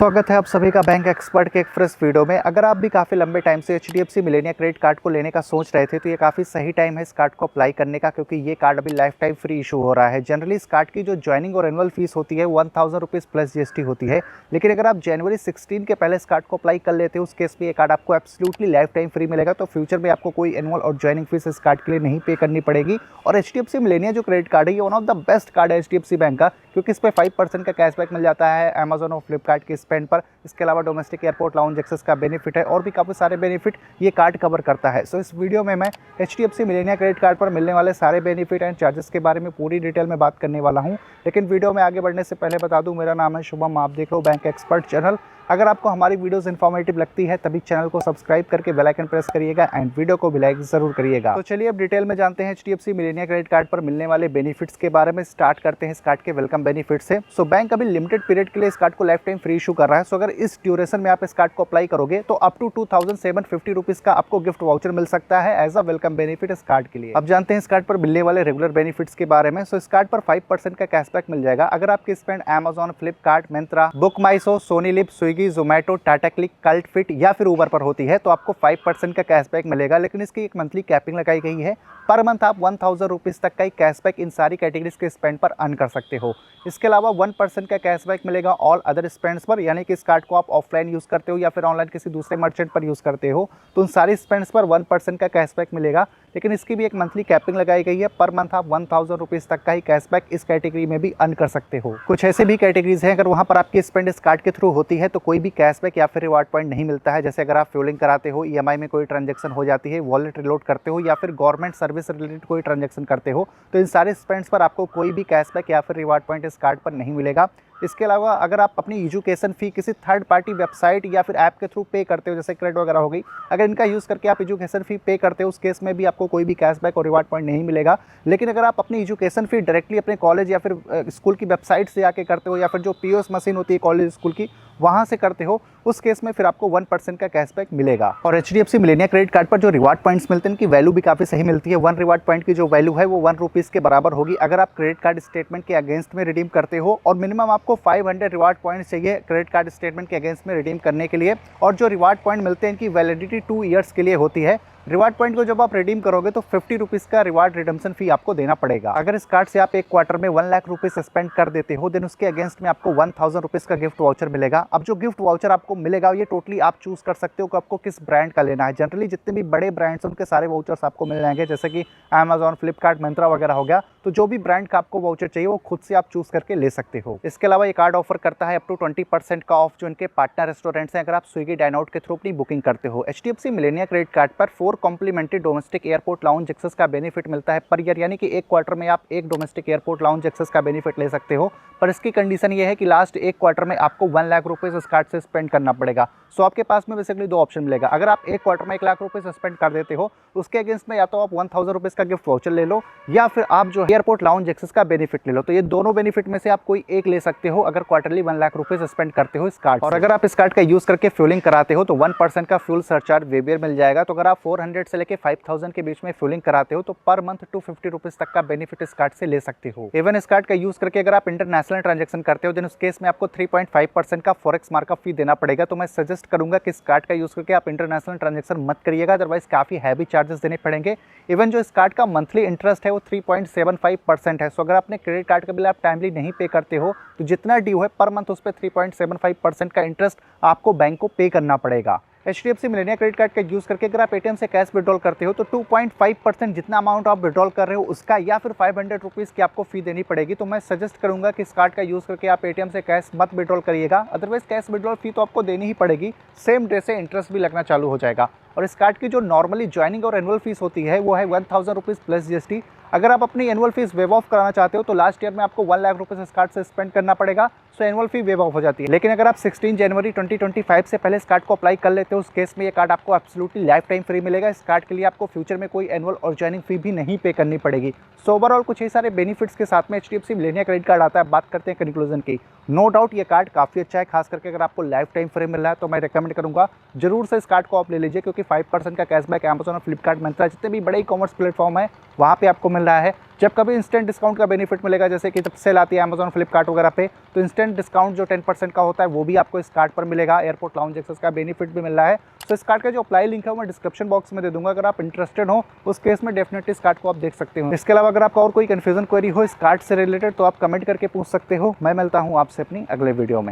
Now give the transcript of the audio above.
स्वागत है आप सभी का बैंक एक्सपर्ट के एक फ्रेश वीडियो में। अगर आप भी काफ़ी लंबे टाइम से HDFC मिलेनिया क्रेडिट कार्ड को लेने का सोच रहे थे तो ये काफ़ी सही टाइम है इस कार्ड को अप्लाई करने का, क्योंकि ये कार्ड अभी लाइफ टाइम फ्री इशू हो रहा है। जनरली इस कार्ड की जो ज्वाइनिंग और एनुअल फीस होती है 1000 रुपीज़ प्लस GST होती है, लेकिन अगर आप जनवरी 16 के पहले इस कार्ड को अप्लाई कर लेते हो उस केस में ये कार्ड आपको एब्सोल्युटली लाइफ टाइम फ्री मिलेगा। तो फ्यूचर में आपको कोई एनुअल और ज्वाइनिंग फीस इस कार्ड के लिए नहीं पे करनी पड़ेगी। और HDFC मिलेनिया जो क्रेडिट कार्ड है ये one of the best card है HDFC बैंक का, क्योंकि इस पर 5% का कैशबैक मिल जाता है अमेजोन और फ्लिपकार्ट के स्पेंड पर। इसके अलावा डोमेस्टिक एयरपोर्ट लाउंज एक्सेस का बेनिफिट है और भी काफ़ी सारे बेनिफिट ये कार्ड कवर करता है। सो इस वीडियो में मैं HDFC मिलेनिया क्रेडिट कार्ड पर मिलने वाले सारे बेनिफिट एंड चार्जेस के बारे में पूरी डिटेल में बात करने वाला हूं। लेकिन वीडियो में आगे बढ़ने से पहले बता दूं, मेरा नाम है शुभम, आप देख रहे हो बैंक एक्सपर्ट चैनल। अगर आपको हमारी वीडियोस इन्फॉर्मेटिव लगती है तभी चैनल को सब्सक्राइब करके बेल आइकन प्रेस करिएगा एंड वीडियो को भी लाइक जरूर करिएगा। तो चलिए अब डिटेल में जानते हैं HDFC मिलेनिया क्रेडिट कार्ड पर मिलने वाले बेनिफिट्स के बारे में। स्टार्ट करते हैं इस कार्ड के वेलकम बेनिफिट से। सो बैंक अभी लिमिटेड पीरियड के लिए इस कार्ड को लाइफ टाइम फ्री इशू कर रहा है। सो अगर इस ड्यूरेशन में आप इस कार्ड को अप्लाई करोगे तो अप टू 2750 रुपीज का आपको गिफ्ट वाउचर मिल सकता है एज अ वेलकम बेनिफिट इस कार्ड के लिए। अब जानते हैं इस कार्ड पर मिलने वाले रेगुलर बेनिफिट्स के बारे में। सो इस कार्ड पर 5% का कैशबैक मिल जाएगा अगर आपकी spend Amazon, Flipkart, Myntra, book my show, Sony Liv, Swiggy, Zomato, Tata CLiQ, cult fit या फिर उबर पर होती है तो आपको 5% का कैशबैक मिलेगा। लेकिन इसकी एक मंथली कैपिंग लगाई गई है। पर मंथ आप 1000 रुपीज़ तक का ही कैशबैक इन सारी कैटेगरीज के स्पेंड पर अर्न कर सकते हो। इसके अलावा 1% का कैशबैक मिलेगा ऑल अदर स्पेंड्स पर, यानी कि इस कार्ड को आप ऑफलाइन यूज़ करते हो या फिर ऑनलाइन किसी दूसरे मर्चेंट पर यूज़ करते हो तो उन सारी स्पेंड्स पर 1% का कैशबैक मिलेगा। लेकिन इसकी भी एक मंथली कैपिंग लगाई गई है। पर मंथ आप 1000 रुपीज़ तक का ही कैशबैक इस कैटेगरी में भी अर्न कर सकते हो। कुछ ऐसे भी कैटेगरीज हैं अगर वहाँ पर आपकी स्पेंड इस कार्ड के थ्रू होती है तो कोई भी कैशबैक या फिर रिवार्ड पॉइंट नहीं मिलता है। जैसे अगर आप फ्यूलिंग कराते हो, EMI में कोई ट्रांजेक्शन हो जाती है, वॉलेट रिलोड करते हो या फिर गवर्नमेंट सर्विस रिलेटेड कोई ट्रांजेक्शन करते हो तो इन सारे स्पेंड्स पर आपको कोई भी कैशबैक या फिर रिवार्ड पॉइंट इस कार्ड पर नहीं मिलेगा। इसके अलावा अगर आप अपनी एजुकेशन फ़ी किसी थर्ड पार्टी वेबसाइट या फिर ऐप के थ्रू पे करते हो, जैसे क्रेडिट वगैरह हो गई, अगर इनका यूज़ करके आप एजुकेशन फ़ी पे करते हो उस केस में भी आपको कोई भी कैशबैक और रिवार्ड पॉइंट नहीं मिलेगा। लेकिन अगर आप अपनी एजुकेशन फ़ी डायरेक्टली अपने कॉलेज या फिर स्कूल की वेबसाइट से आके करते हो या फिर जो POS मशीन होती है कॉलेज स्कूल की वहाँ से करते हो उस केस में फिर आपको 1% का कैशबैक मिलेगा। और HDFC मिलेनिया क्रेडिट कार्ड पर जो रिवार्ड पॉइंट्स मिलते हैं उनकी वैल्यू भी काफ़ी सही मिलती है। 1 रिवार्ड पॉइंट की जो वैल्यू है वो 1 रुपीज़ के बराबर होगी अगर आप क्रेडिट कार्ड स्टेटमेंट के अगेंस्ट में रिडीम करते हो, और मिनिमम आपको 500 रिवार्ड पॉइंट्स चाहिए क्रेडिट कार्ड स्टेटमेंट के अगेंस्ट में रिडीम करने के लिए। और जो रिवार्ड पॉइंट मिलते हैं इनकी वैलिडिटी 2 ईयर्स के लिए होती है। रिवार्ड पॉइंट को जब आप रिडीम करोगे तो 50 रुपीज़ का रिवार्ड रिडम्पशन फी आपको देना पड़ेगा। अगर इस कार्ड से आप एक क्वार्टर में 1 लाख रुपीज़ स्पेंड कर देते हो देन उसके अगेंस्ट में आपको 1000 रुपीज़ का गिफ्ट वाउचर मिलेगा। अब जो गिफ्ट वाउचर आपको मिलेगा ये टोटली आप चूज कर सकते हो कि आपको किस ब्रांड का लेना है। जनरली जितने भी बड़े ब्रांड्स हैं उनके सारे वाउचर्स आपको मिल जाएंगे, जैसे कि अमेजॉन, फ्लिपकार्ट, मिंत्रा वगैरह हो गया। तो जो भी ब्रांड का आपको वाउचर चाहिए वो खुद से आप चूज करके ले सकते हो। इसके अलावा ये कार्ड ऑफर करता है अप टू 20% का ऑफ जो इनके पार्टनर रेस्टोरेंट्स हैं अगर आप स्विगी, डाइनआउट के थ्रू अपनी बुकिंग करते हो। HDFC मिलेनिया क्रेडिट कार्ड पर 4 complimentary domestic airport lounge access का बेनिफिट मिलता है पर ईयर, यानी कि एक क्वार्टर में आप एक डोमेस्टिक एयरपोर्ट लाउंज एक्सेस का बेनिफिट ले सकते हो। पर इसकी कंडीशन ये है कि लास्ट एक क्वार्टर में आपको 1 लाख रुपीज़ इस कार्ड से स्पेंड करना पड़ेगा। सो आपके पास में बेसिकली 2 ऑप्शन मिलेगा। अगर आप एक क्वार्टर में 1 लाख रुपीज़ स्पेंड कर देते हो उसके अगेंस्ट में या तो आप 1000 रुपीज़ का गिफ्ट वाउचर ले लो या फिर आप जो एयरपोर्ट लाउंज एक्सेस का बेनिफिट ले लो। तो ये दोनों बेनिफिट में से आप कोई एक ले सकते हो अगर क्वार्टरली 1 लाख रुपीज़ स्पेंड करते हो इस कार्ड। और अगर आप इस कार्ड का यूज़ करके फ्यूलिंग कराते हो तो 1% का फ्यूल सरचार्ज वेबियर मिल जाएगा। तो अगर आप 400 से लेकर 5000 के बीच में फ्यूलिंग कराते हो तो पर मंथ 250 रुपीज़ तक का बेनिफिट इस कार्ड से ले सकते हो। इवन इस कार्ड का यूज़ करके अगर आप इंटरनेशनल ट्रांजेक्शन करते हो देन उस केस में आपको 3.5% का फॉरेक्स मार्कअप फी देना पड़ेगा। तो मैं सजेस्ट करूंगा कि इस कार्ड का यूज़ करके आप इंटरनेशनल ट्रांजेक्शन मत करिएगा, अदरवाइज काफ़ी हैवी चार्जेस देने पड़ेंगे। इवन जो इस कार्ड का मंथली इंटरेस्ट है वो 3.75% है। सो अगर आपने क्रेडिट कार्ड का बिल आप टाइमली नहीं पे करते हो तो जितना ड्यू है पर मंथ उस पर 3.75% का इंटरेस्ट आपको बैंक को पे करना पड़ेगा। HDFC मिलेनिया क्रेडिट कार्ड का यूज़ करके अगर आप ATM से कैश विड्रॉल करते हो तो 2.5% जितना अमाउंट आप विड्रॉल कर रहे हो उसका या फिर 500 रुपीज़ की आपको फी देनी पड़ेगी। तो मैं सजेस्ट करूंगा कि इस कार्ड का यूज़ करके आप ATM से कैश मत विड्रॉल करिएगा, अदरवाइज कैश विड्रॉल फी तो आपको देनी ही पड़ेगी। सेम डे से इंटरेस्ट भी लगना चालू हो जाएगा। और इस कार्ड की जो नॉर्मली ज्वाइनिंग और एनुअल फीस होती है वो है 1000 रुपीज़ प्लस GST। अगर आप अपनी एनुअल फीस वेव ऑफ कराना चाहते हो तो लास्ट ईयर में आपको 1 लाख रुपीज़ इस कार्ड से स्पेंड करना पड़ेगा, सो एनुअल फी वेव ऑफ हो जाती है। लेकिन अगर आप 16 जनवरी 2025 से पहले इस कार्ड को अप्लाई कर लेते हो उस केस में ये कार्ड आपको एब्सोल्युटली लाइफ टाइम फ्री मिलेगा। इस कार्ड के लिए आपको फ्यूचर में कोई एनुअल और ज्वाइनिंग फी भी नहीं पे करनी पड़ेगी। सो ओवरऑल कुछ ही सारे बेनिफिट्स के साथ में HDFC मिलेनिया क्रेडिट कार्ड आता है। बात करते हैं कंक्लूजन की। नो डाउट ये कार्ड काफ़ी अच्छा है, खास करके अगर आपको लाइफ टाइम फ्री मिल रहा है तो मैं रिकमेंड करूंगा जरूर से इस कार्ड को आप ले लीजिए, क्योंकि 5% का कैशबैक अमेजॉन और फ्लिपकार्ट, मिंत्रा जितने भी बड़े ई कॉमर्स प्लेटफॉर्म है वहाँ पे आपको मिल मिल रहा है। जब कभी इंस्टेंट डिस्काउंट का बेनिफिट मिलेगा, जैसे कि जब सेल आती है अमेजॉन, फ्लिपकार्ट वगैरह पे, तो इंस्टेंट डिस्काउंट जो 10% का होता है वो भी आपको इस कार्ड पर मिलेगा। एयरपोर्ट लाउंज एक्सेस का बेनिफिट भी मिल रहा है। तो इस कार्ड का जो अप्लाई लिंक है वो मैं डिस्क्रिप्शन बॉक्स में दे दूंगा। अगर आप इंटरेस्टेड हो उस केस में डेफिनेटली इस कार्ड को आप देख सकते हो। इसके अलावा अगर आपका और कोई कंफ्यूजन क्वेरी हो इस कार्ड से रिलेटेड तो आप कमेंट करके पूछ सकते हो। मैं मिलता हूँ आपसे अपनी अगले वीडियो में।